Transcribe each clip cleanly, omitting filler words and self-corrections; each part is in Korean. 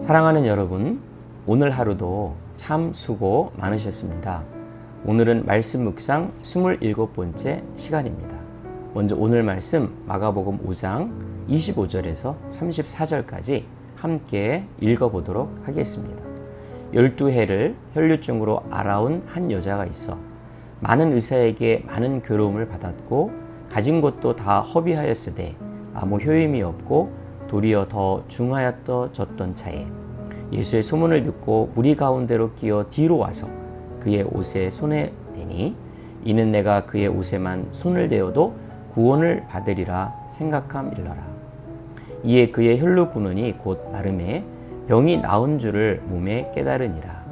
사랑하는 여러분, 오늘 하루도 참 수고 많으셨습니다. 오늘은 말씀 묵상 27번째 시간입니다. 먼저 오늘 말씀 마가복음 5장 25절에서 34절까지 함께 읽어보도록 하겠습니다. 12해를 혈류증으로 앓아온 한 여자가 있어 많은 의사에게 많은 괴로움을 받았고 가진 것도 다 허비하였으되 아무 효임이 없고 도리어 더 중하였던 차에 예수의 소문을 듣고 무리 가운데로 끼어 뒤로 와서 그의 옷에 손에 대니 이는 내가 그의 옷에만 손을 대어도 구원을 받으리라 생각함일러라. 이에 그의 혈루 구는이 곧 마름에 병이 나은 줄을 몸에 깨달으니라.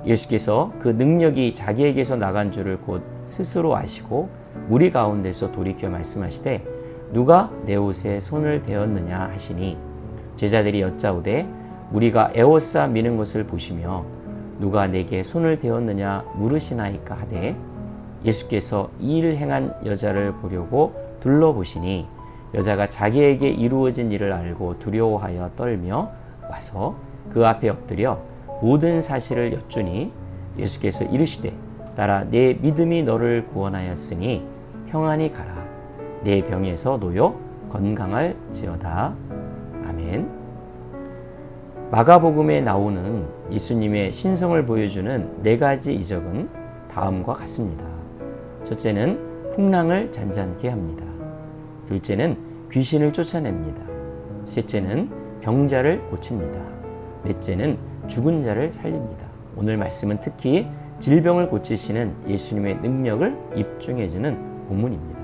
예수께서 그 능력이 자기에게서 나간 줄을 곧 스스로 아시고 무리 가운데서 돌이켜 말씀하시되 누가 내 옷에 손을 대었느냐 하시니 제자들이 여짜오되 우리가 에워싸 미는 것을 보시며 누가 내게 손을 대었느냐 물으시나이까 하되 예수께서 이 일을 행한 여자를 보려고 둘러보시니 여자가 자기에게 이루어진 일을 알고 두려워하여 떨며 와서 그 앞에 엎드려 모든 사실을 여쭈니 예수께서 이르시되 따라 내 믿음이 너를 구원하였으니 평안히 가라. 내 병에서 놓여 건강할지어다. 아멘. 마가복음에 나오는 예수님의 신성을 보여주는 4가지 이적은 다음과 같습니다. 첫째는 풍랑을 잔잔케 합니다. 둘째는 귀신을 쫓아냅니다. 셋째는 병자를 고칩니다. 넷째는 죽은 자를 살립니다. 오늘 말씀은 특히 질병을 고치시는 예수님의 능력을 입증해주는 본문입니다.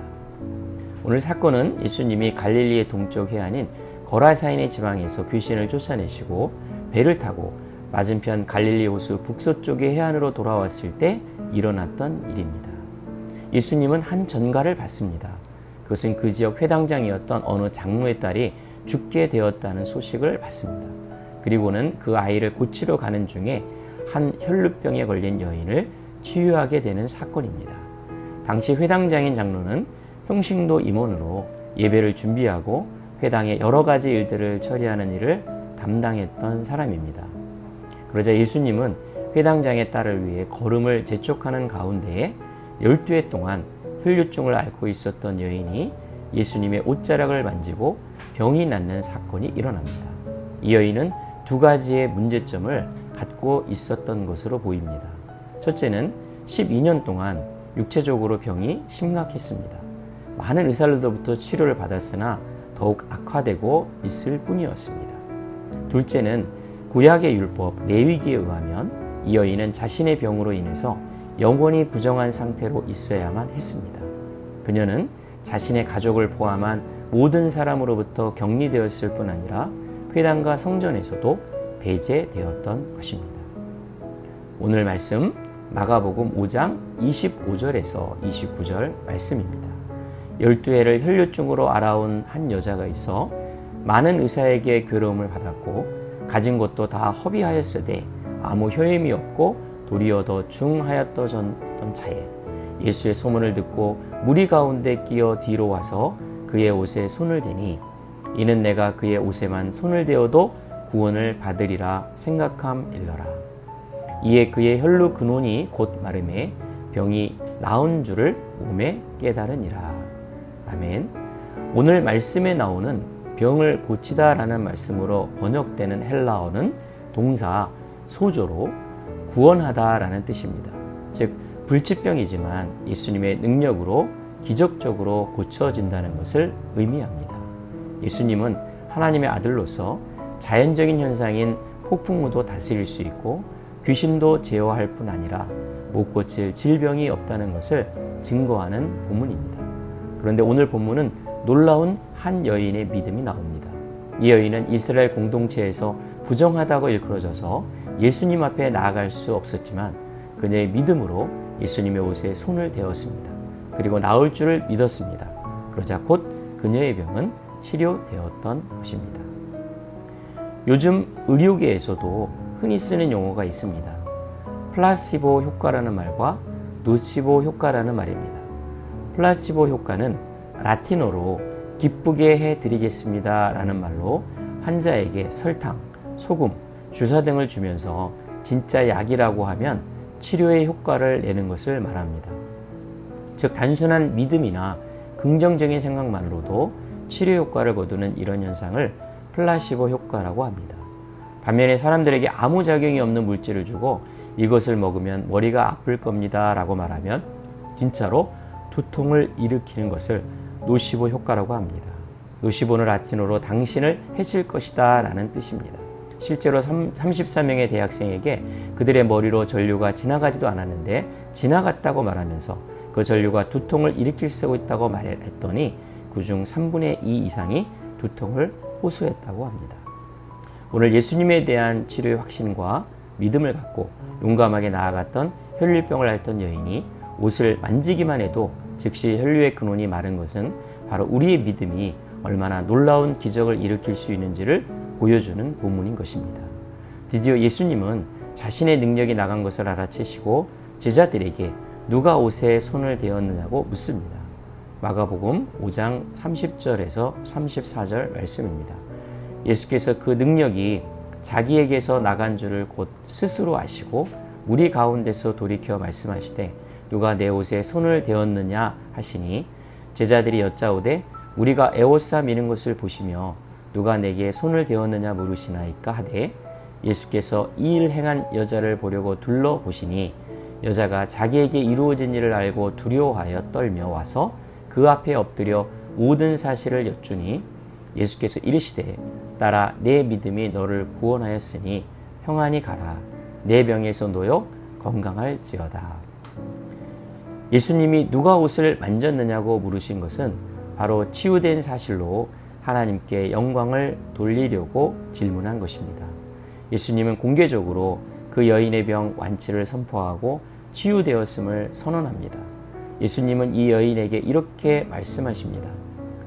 오늘 사건은 예수님이 갈릴리의 동쪽 해안인 거라사인의 지방에서 귀신을 쫓아내시고 배를 타고 맞은편 갈릴리 호수 북서쪽의 해안으로 돌아왔을 때 일어났던 일입니다. 예수님은 한 전가를 받습니다. 그것은 그 지역 회당장이었던 어느 장로의 딸이 죽게 되었다는 소식을 받습니다. 그리고는 그 아이를 고치러 가는 중에 한 혈루병에 걸린 여인을 치유하게 되는 사건입니다. 당시 회당장인 장로는 평신도 임원으로 예배를 준비하고 회당의 여러 가지 일들을 처리하는 일을 담당했던 사람입니다. 그러자 예수님은 회당장의 딸을 위해 걸음을 재촉하는 가운데에 12해 동안 혈류증을 앓고 있었던 여인이 예수님의 옷자락을 만지고 병이 낫는 사건이 일어납니다. 이 여인은 2가지의 문제점을 갖고 있었던 것으로 보입니다. 첫째는 12년 동안 육체적으로 병이 심각했습니다. 많은 의사로부터 치료를 받았으나 더욱 악화되고 있을 뿐이었습니다. 둘째는 구약의 율법 레위기에 의하면 이 여인은 자신의 병으로 인해서 영원히 부정한 상태로 있어야만 했습니다. 그녀는 자신의 가족을 포함한 모든 사람으로부터 격리되었을 뿐 아니라 회당과 성전에서도 배제되었던 것입니다. 오늘 말씀 마가복음 5장 25절에서 29절 말씀입니다. 12해를 혈류증으로 앓아온 한 여자가 있어 많은 의사에게 괴로움을 받았고 가진 것도 다 허비하였으되 아무 효임이 없고 도리어 더 중하였던 차에 예수의 소문을 듣고 무리 가운데 끼어 뒤로 와서 그의 옷에 손을 대니 이는 내가 그의 옷에만 손을 대어도 구원을 받으리라 생각함일러라. 이에 그의 혈루 근원이 곧 마름에 병이 나은 줄을 몸에 깨달으니라. 아멘. 오늘 말씀에 나오는 병을 고치다라는 말씀으로 번역되는 헬라어는 동사 소조로 구원하다라는 뜻입니다. 즉 불치병이지만 예수님의 능력으로 기적적으로 고쳐진다는 것을 의미합니다. 예수님은 하나님의 아들로서 자연적인 현상인 폭풍우도 다스릴 수 있고 귀신도 제어할 뿐 아니라 못 고칠 질병이 없다는 것을 증거하는 본문입니다. 그런데 오늘 본문은 놀라운 한 여인의 믿음이 나옵니다. 이 여인은 이스라엘 공동체에서 부정하다고 일컬어져서 예수님 앞에 나아갈 수 없었지만 그녀의 믿음으로 예수님의 옷에 손을 대었습니다. 그리고 나을 줄을 믿었습니다. 그러자 곧 그녀의 병은 치료되었던 것입니다. 요즘 의료계에서도 흔히 쓰는 용어가 있습니다. 플라시보 효과라는 말과 노시보 효과라는 말입니다. 플라시보 효과는 라틴어로 기쁘게 해드리겠습니다 라는 말로 환자에게 설탕, 소금, 주사 등을 주면서 진짜 약이라고 하면 치료의 효과를 내는 것을 말합니다. 즉 단순한 믿음이나 긍정적인 생각만으로도 치료 효과를 거두는 이런 현상을 플라시보 효과라고 합니다. 반면에 사람들에게 아무 작용이 없는 물질을 주고 이것을 먹으면 머리가 아플 겁니다 라고 말하면 진짜로 두통을 일으키는 것을 노시보 효과라고 합니다. 노시보는 라틴어로 당신을 해칠 것이다 라는 뜻입니다. 실제로 34명의 대학생에게 그들의 머리로 전류가 지나가지도 않았는데 지나갔다고 말하면서 그 전류가 두통을 일으킬 수 있다고 말했더니 그중 3분의 2 이상이 두통을 호소했다고 합니다. 오늘 예수님에 대한 치료의 확신과 믿음을 갖고 용감하게 나아갔던 혈류병을 앓던 여인이 옷을 만지기만 해도 즉시 혈류의 근원이 마른 것은 바로 우리의 믿음이 얼마나 놀라운 기적을 일으킬 수 있는지를 보여주는 본문인 것입니다. 드디어 예수님은 자신의 능력이 나간 것을 알아채시고 제자들에게 누가 옷에 손을 대었느냐고 묻습니다. 마가복음 5장 30절에서 34절 말씀입니다. 예수께서 그 능력이 자기에게서 나간 줄을 곧 스스로 아시고 우리 가운데서 돌이켜 말씀하시되 누가 내 옷에 손을 대었느냐 하시니 제자들이 여짜오되 우리가 에옷사 미는 것을 보시며 누가 내게 손을 대었느냐 물으시나이까 하되 예수께서 이 일 행한 여자를 보려고 둘러보시니 여자가 자기에게 이루어진 일을 알고 두려워하여 떨며 와서 그 앞에 엎드려 모든 사실을 여쭈니 예수께서 이르시되 딸아 내 믿음이 너를 구원하였으니 평안히 가라 내 병에서 놓여 건강할지어다. 예수님이 누가 옷을 만졌느냐고 물으신 것은 바로 치유된 사실로 하나님께 영광을 돌리려고 질문한 것입니다. 예수님은 공개적으로 그 여인의 병 완치를 선포하고 치유되었음을 선언합니다. 예수님은 이 여인에게 이렇게 말씀하십니다.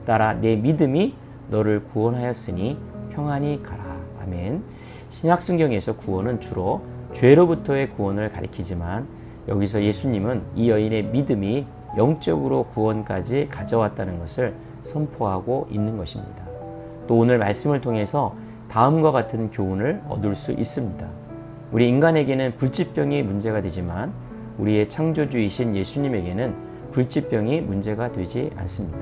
딸아 내 믿음이 너를 구원하였으니 평안히 가라. 아멘. 신약성경에서 구원은 주로 죄로부터의 구원을 가리키지만 여기서 예수님은 이 여인의 믿음이 영적으로 구원까지 가져왔다는 것을 선포하고 있는 것입니다. 또 오늘 말씀을 통해서 다음과 같은 교훈을 얻을 수 있습니다. 우리 인간에게는 불치병이 문제가 되지만 우리의 창조주이신 예수님에게는 불치병이 문제가 되지 않습니다.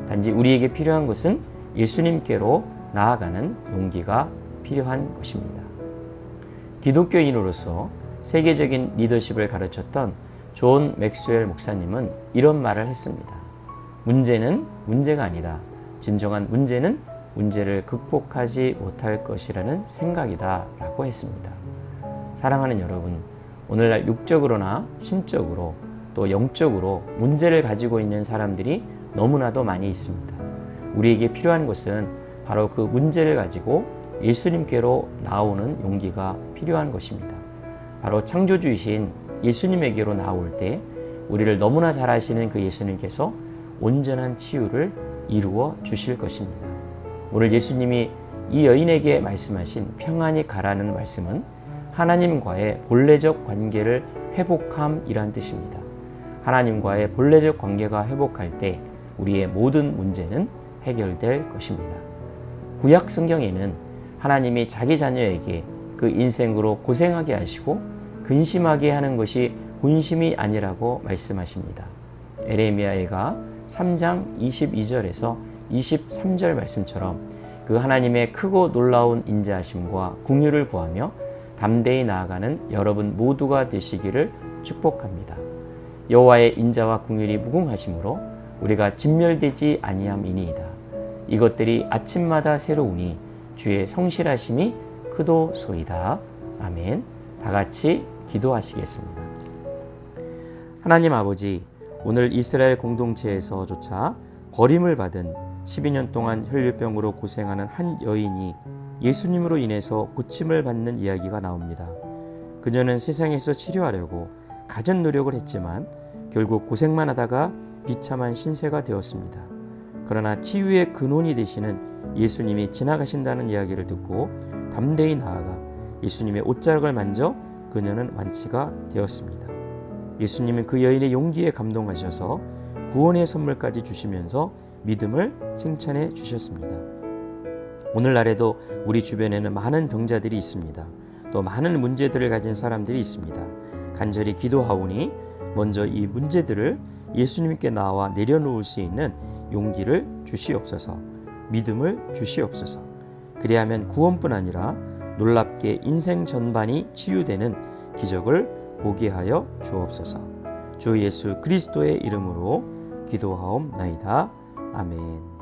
단지 우리에게 필요한 것은 예수님께로 나아가는 용기가 필요한 것입니다. 기독교인으로서 세계적인 리더십을 가르쳤던 존 맥스웰 목사님은 이런 말을 했습니다. 문제는 문제가 아니다. 진정한 문제는 문제를 극복하지 못할 것이라는 생각이다 라고 했습니다. 사랑하는 여러분, 오늘날 육적으로나 심적으로 또 영적으로 문제를 가지고 있는 사람들이 너무나도 많이 있습니다. 우리에게 필요한 것은 바로 그 문제를 가지고 예수님께로 나오는 용기가 필요한 것입니다. 바로 창조주이신 예수님에게로 나올 때 우리를 너무나 잘 아시는 그 예수님께서 온전한 치유를 이루어 주실 것입니다. 오늘 예수님이 이 여인에게 말씀하신 평안히 가라는 말씀은 하나님과의 본래적 관계를 회복함이란 뜻입니다. 하나님과의 본래적 관계가 회복할 때 우리의 모든 문제는 해결될 것입니다. 구약 성경에는 하나님이 자기 자녀에게 그 인생으로 고생하게 하시고 근심하게 하는 것이 본심이 아니라고 말씀하십니다. 에레미야가 3장 22절에서 23절 말씀처럼 그 하나님의 크고 놀라운 인자하심과 긍휼을 구하며 담대히 나아가는 여러분 모두가 되시기를 축복합니다. 여호와의 인자와 긍휼이 무궁하심으로 우리가 진멸되지 아니함이니이다. 이것들이 아침마다 새로우니 주의 성실하심이 크도소이다. 아멘. 다 같이 기도하시겠습니다. 하나님 아버지, 오늘 이스라엘 공동체에서조차 버림을 받은 12년 동안 혈류병으로 고생하는 한 여인이 예수님으로 인해서 고침을 받는 이야기가 나옵니다. 그녀는 세상에서 치료하려고 갖은 노력을 했지만 결국 고생만 하다가 비참한 신세가 되었습니다. 그러나 치유의 근원이 되시는 예수님이 지나가신다는 이야기를 듣고 담대히 나아가 예수님의 옷자락을 만져 그녀는 완치가 되었습니다. 예수님은 그 여인의 용기에 감동하셔서 구원의 선물까지 주시면서 믿음을 칭찬해 주셨습니다. 오늘날에도 우리 주변에는 많은 병자들이 있습니다. 또 많은 문제들을 가진 사람들이 있습니다. 간절히 기도하오니 먼저 이 문제들을 예수님께 나와 내려놓을 수 있는 용기를 주시옵소서, 믿음을 주시옵소서. 그리하면 구원뿐 아니라 놀랍게 인생 전반이 치유되는 기적을 보게 하여 주옵소서. 주 예수 그리스도의 이름으로 기도하옵나이다. 아멘.